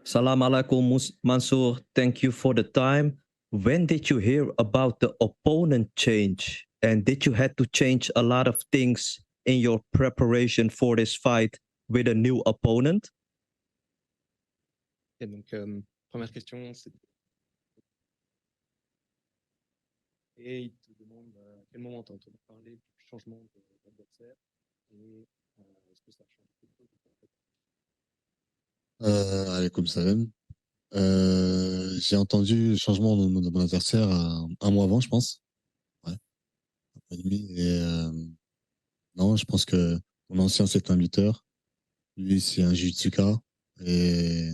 Salam alaikum, Mansour. Thank you for the time. When did you hear about the opponent change? And did you had to change a lot of things in your preparation for this fight with a new opponent? Et donc, première question, c'est et il te demande à quel moment tu as entendu parler du changement d'adversaire et est-ce que ça a changé quelque chose en fait. Alaykoum salam. J'ai entendu le changement de mon adversaire un mois avant, je pense. Ouais, un mois et demi. Et non, je pense que mon ancien, c'est un lutteur. Lui, c'est un Jiu-Jitsu. Et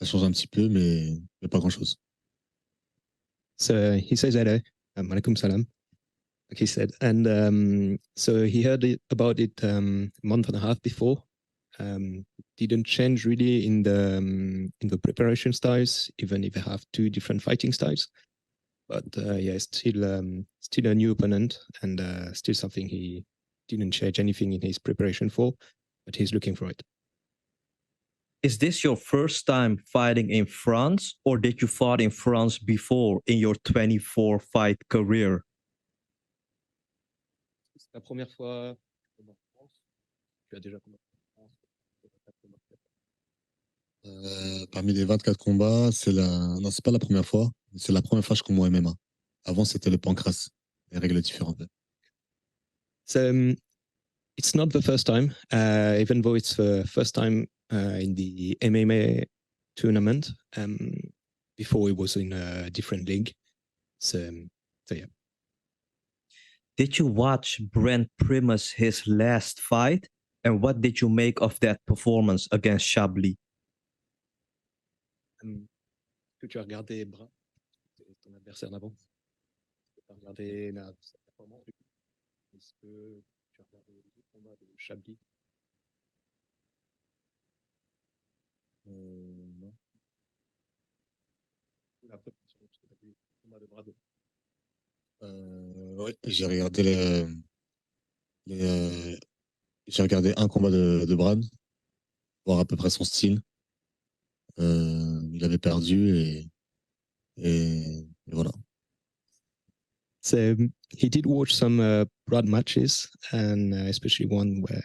ça change un petit peu, mais pas grand-chose. So he says hello, alaikum salam, like he said. And so he heard about it a month and a half before. Didn't change really in the preparation styles, even if they have two different fighting styles. But yeah, still a new opponent and still something he didn't change anything in his preparation for, but he's looking for it. Is this your first time fighting in France, or did you fought in France before in your 24 fight career? C'est la première fois que en France. Tu as déjà combattu en France. Parmi les 24 combats, non, c'est pas la première fois. C'est la première fois que je combats en MMA. Avant, c'était le pancras. Les règles différentes. So it's not the first time, even though it's the first time in the MMA tournament. Before it was in a different league. So yeah. Did you watch Brent Primus his last fight? And what did you make of that performance against Chablis? Que tu as regardé Brun, ton adversaire d'avant? Tu as regardé sa performance? Est-ce que tu as regardé le combat de Chablis? Non. Après, parce que tu as vu le combat de Brado. Oui, j'ai regardé j'ai regardé un combat de Brad, voir à peu près son style. Il avait perdu et voilà. So he did watch some Brad matches, and especially one where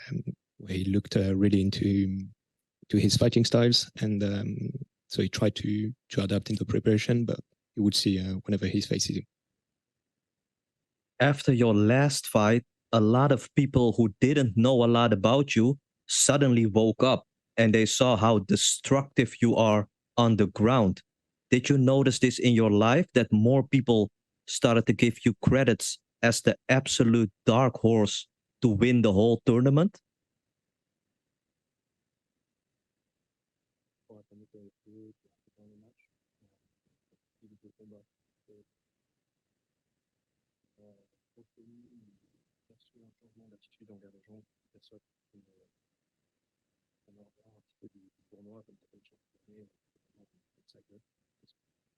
he looked really into his fighting styles, and so he tried to adapt in the preparation, but you would see whenever he's facing him. After your last fight, a lot of people who didn't know a lot about you suddenly woke up and they saw how destructive you are on the ground. Did you notice this in your life, that more people started to give you credits as the absolute dark horse to win the whole tournament?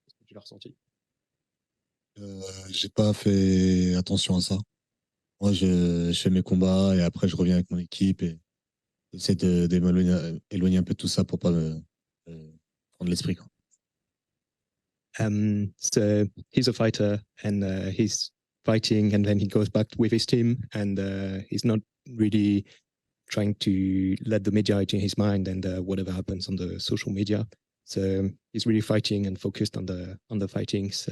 Est-ce que tu l'as ressenti? J'ai pas fait attention à ça. Moi, je fais mes combats et après, je reviens avec mon équipe et j'essaie de m'éloigner un peu de tout ça pour pas prendre l'esprit, quoi. So he's a fighter and he's fighting and then he goes back with his team and he's not really trying to let the media into his mind and whatever happens on the social media. So he's really fighting and focused on the fighting. So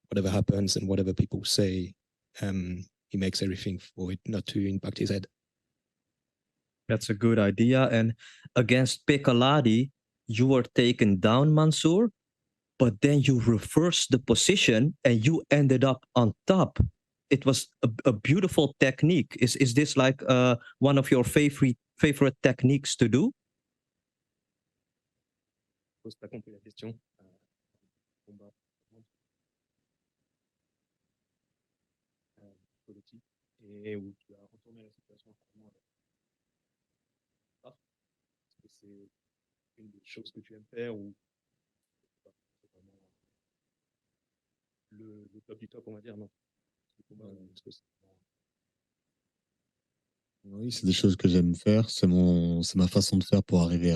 whatever happens and whatever people say, he makes everything for it not to impact his head. That's a good idea. And against Pekaladi, you were taken down, Mansour, but then you reversed the position and you ended up on top. It was a beautiful technique. Is this like one of your favorite techniques to do? Pose pas compris la question. Politique et où tu as retourné la situation est-ce que c'est une des choses que tu aimes faire ou c'est vraiment le top du top, on va dire, non? Oui, c'est des choses que j'aime faire. C'est ma façon de faire pour arriver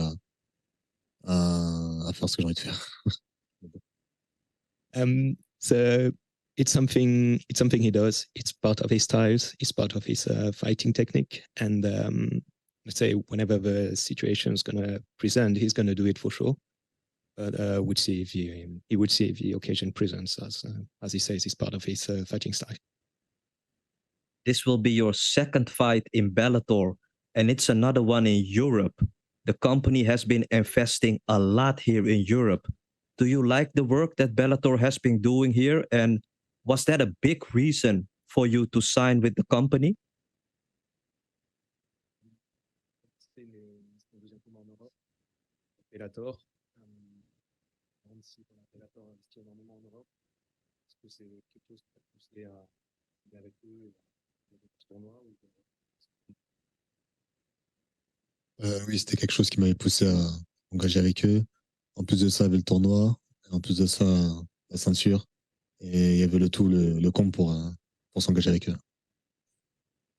à faire ce que j'ai envie de faire. So it's something he does. It's part of his styles. It's part of his fighting technique. And let's say whenever the situation is gonna present, he's gonna do it for sure. But we'll see if he would see if the occasion presents, as he says, it's part of his fighting style. This will be your second fight in Bellator, and it's another one in Europe. The company has been investing a lot here in Europe. Do you like the work that Bellator has been doing here? And was that a big reason for you to sign with the company? Bellator. Même si Bellator investit énormément en Europe, est-ce que c'est quelque chose qui t'a poussé à aller avec eux et des tournois ou... Oui, c'était quelque chose qui m'avait poussé à m'engager avec eux. En plus de ça, il y avait le tournoi. En plus de ça, la ceinture. Et il y avait le tout, le combo pour s'engager avec eux.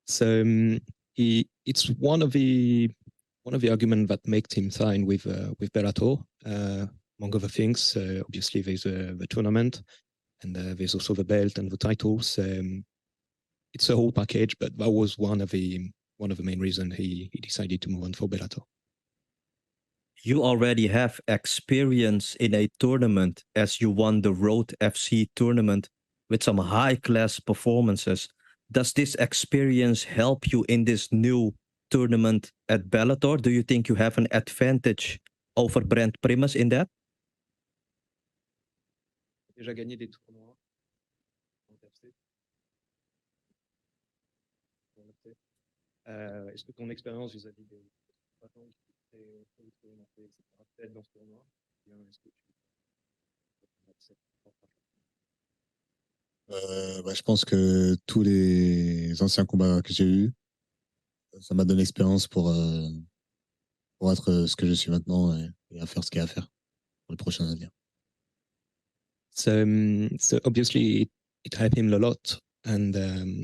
So it's one of the arguments that makes him sign with Bellator. Among other things, obviously there's the tournament, and there's also the belt and the titles. It's a whole package, but that was one of the main reasons he decided to move on for Bellator. You already have experience in a tournament as you won the Road FC tournament with some high class performances. Does this experience help you in this new tournament at Bellator? Do you think you have an advantage over Brent Primus in that? Déjà gagné des tournois en UFC. Est-ce que ton expérience vis-à-vis des combattants qui étaient expérimentés, etc., peut-être dans ce tournoi, est-ce que je pense que tous les anciens combats que j'ai eus, ça m'a donné l'expérience pour être ce que je suis maintenant et à faire ce qu'il y a à faire pour les prochaines années. So obviously it helped him a lot, and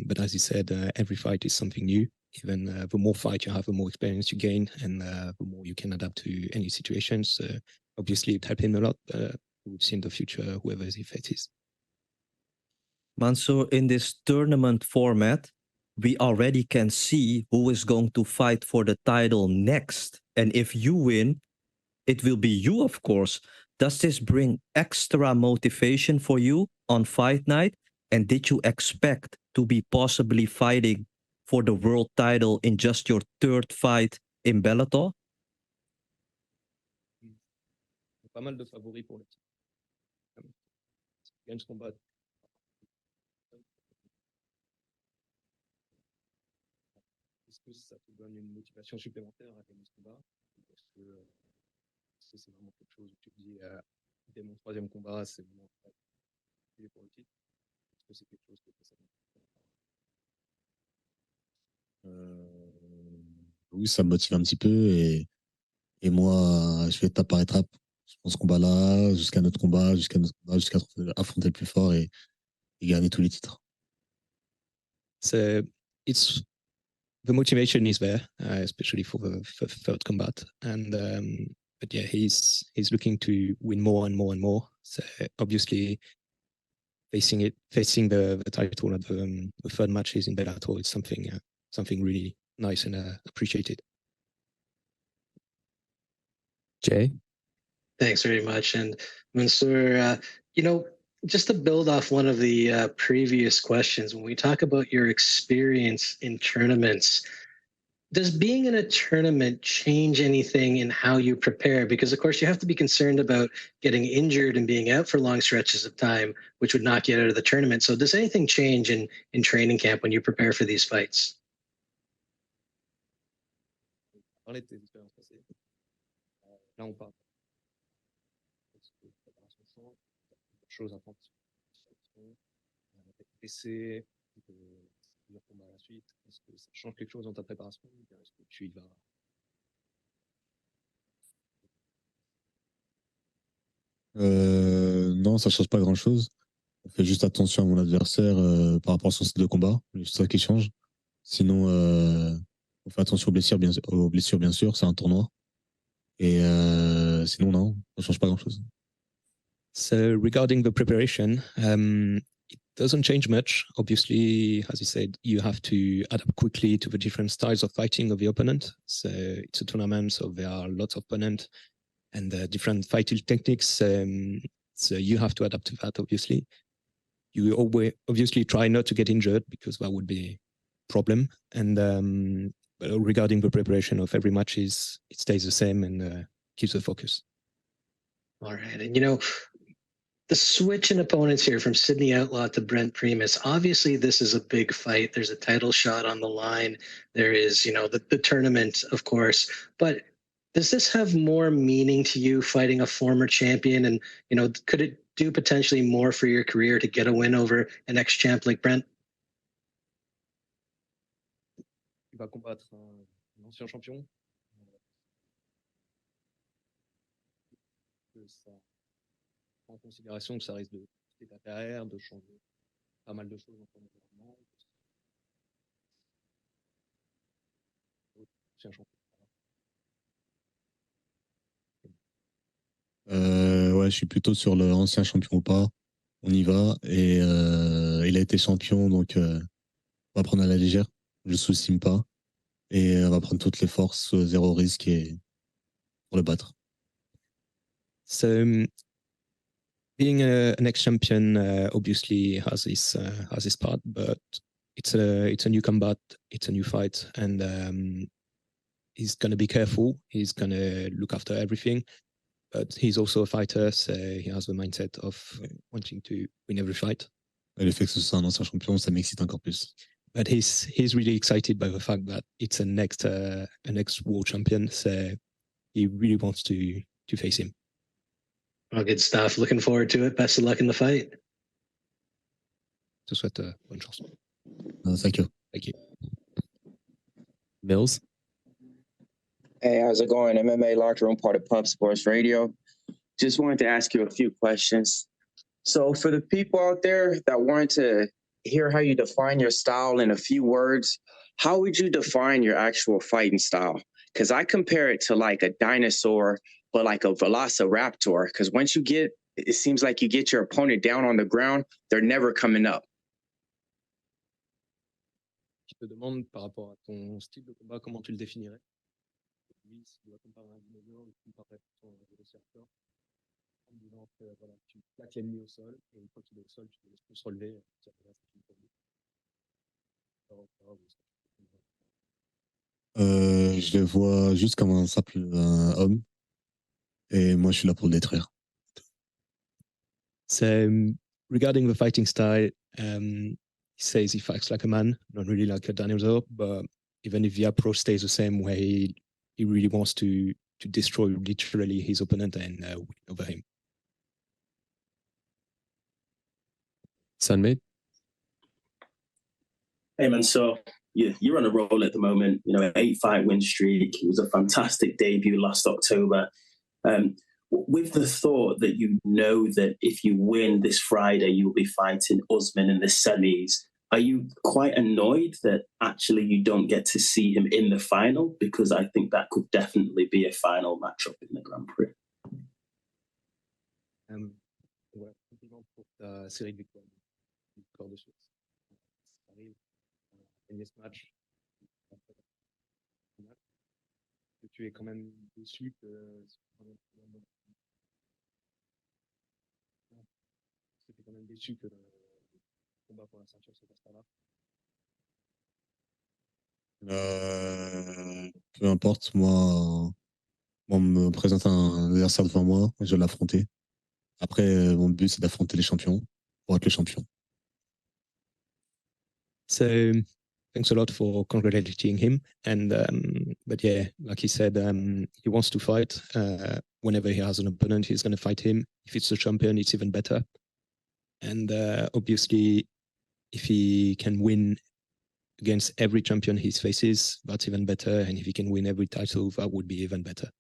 but as he said, every fight is something new. Even the more fight you have, the more experience you gain, and the more you can adapt to any situations. Obviously, it helped him a lot. We'll see in the future whoever he faces. Mansour, in this tournament format, we already can see who is going to fight for the title next. And if you win, it will be you, of course. Does this bring extra motivation for you on fight night? And did you expect to be possibly fighting for the world title in just your third fight in Bellator? Pas mal de favoris pour le titre. Gagne ce combat. Est-ce que ça te donne une motivation supplémentaire à gagner ce combat? Est-ce que c'est vraiment quelque chose où tu te dis, dès mon troisième combat, c'est vraiment pour le titre? Est-ce que c'est quelque chose que ça Oui, ça me motive un petit peu et moi, je fais étape par étape. Je prends ce combat-là jusqu'à notre combat, jusqu'à affronter le plus fort et gagner tous les titres. So it's the motivation is there, especially for the third combat, and but yeah, he's looking to win more and more and more. So obviously, facing the title at the third matches in Bellator is something really nice and appreciated. Jay? Thanks very much. And Mansour, just to build off one of the previous questions, when we talk about your experience in tournaments, does being in a tournament change anything in how you prepare? Because, of course, you have to be concerned about getting injured and being out for long stretches of time, which would knock you out of the tournament. So does anything change in training camp when you prepare for these fights? Là, on parle choses à prendre. Blessé, plusieurs combats à la suite. Est-ce que ça change quelque chose dans ta préparation? Est-ce que tu y vas? Non, ça change pas grand-chose. On fait juste attention à mon adversaire par rapport à son style de combat. C'est juste ça qui change. Sinon, on fait attention aux blessures, bien sûr. C'est un tournoi. Et sinon, non, ça change pas grand-chose. So regarding the preparation, it doesn't change much. Obviously, as you said, you have to adapt quickly to the different styles of fighting of the opponent. So it's a tournament, so there are lots of opponents and different fighting techniques. So you have to adapt to that, obviously. You always obviously try not to get injured because that would be a problem. And regarding the preparation of every match, it stays the same and keeps the focus. All right. And, the switch in opponents here from Sydney Outlaw to Brent Primus, obviously this is a big fight. There's a title shot on the line. There is, the tournament, of course. But does this have more meaning to you fighting a former champion? And, could it do potentially more for your career to get a win over an ex-champ like Brent? Il va combattre un ancien champion. Ça prend en considération que ça risque de quitter ta carrière, de changer pas mal de choses dans ton environnement. Ancien champion. Ouais, je suis plutôt sur le ancien champion ou pas. On y va. Et il a été champion, donc on va prendre à la légère. Je ne sous-estime pas. Et on va prendre toutes les forces, zéro risque et pour le battre. So, being an ex-champion obviously has his part, but it's a new combat, it's a new fight, and he's gonna be careful. He's gonna look after everything, but he's also a fighter, so he has the mindset of wanting to win every fight. Et le fait que ce soit un ancien champion, ça m'excite encore plus. But he's really excited by the fact that it's an ex world champion, so he really wants to face him. Oh, good stuff. Looking forward to it. Best of luck in the fight. Je te souhaite bonne chance. Thank you. Thank you. Mills? Hey, how's it going? MMA Locker Room, part of Pub Sports Radio. Just wanted to ask you a few questions. So for the people out there that wanted to hear how you define your style in a few words, how would you define your actual fighting style? Because I compare it to like a dinosaur, but like a velociraptor. Because once it seems like you get your opponent down on the ground, they're never coming up. Je te demande par rapport à ton style de combat, comment tu le définirais? Oui, si tu dois comparer un dinosaure, tu comparerais ton velociraptor. En disant que voilà, tu plaques l'ennemi au sol, et une fois qu'il est au sol, tu le laisses plus se relever. Je le vois juste comme un simple homme. Et moi, je suis là pour le détruire. So, regarding the fighting style, he says he fights like a man, not really like a dinosaur, but even if the approach stays the same way, he really wants to destroy literally his opponent and win over him. Sunmade? Hey, Mansour, you're on a roll at the moment. 8-fight win streak. It was a fantastic debut last October. With the thought that that if you win this Friday, you'll be fighting Usman in the semis, are you quite annoyed that actually you don't get to see him in the final? Because I think that could definitely be a final matchup in the Grand Prix. Voilà, compliment pour ta série de victoires de suite. Ça arrive à gagner ce match. Tu es quand même déçu que le combat pour la ceinture se passe pas là. Peu importe, moi, on me présente un adversaire devant moi, je vais l'affronter. Après, mon but, c'est d'affronter les champions pour être le champion. So, thanks a lot for congratulating him. And but yeah, like he said, he wants to fight. Whenever he has an opponent, he's going to fight him. If it's the champion, it's even better. And obviously, if he can win against every champion he faces, that's even better. And if he can win every title, that would be even better.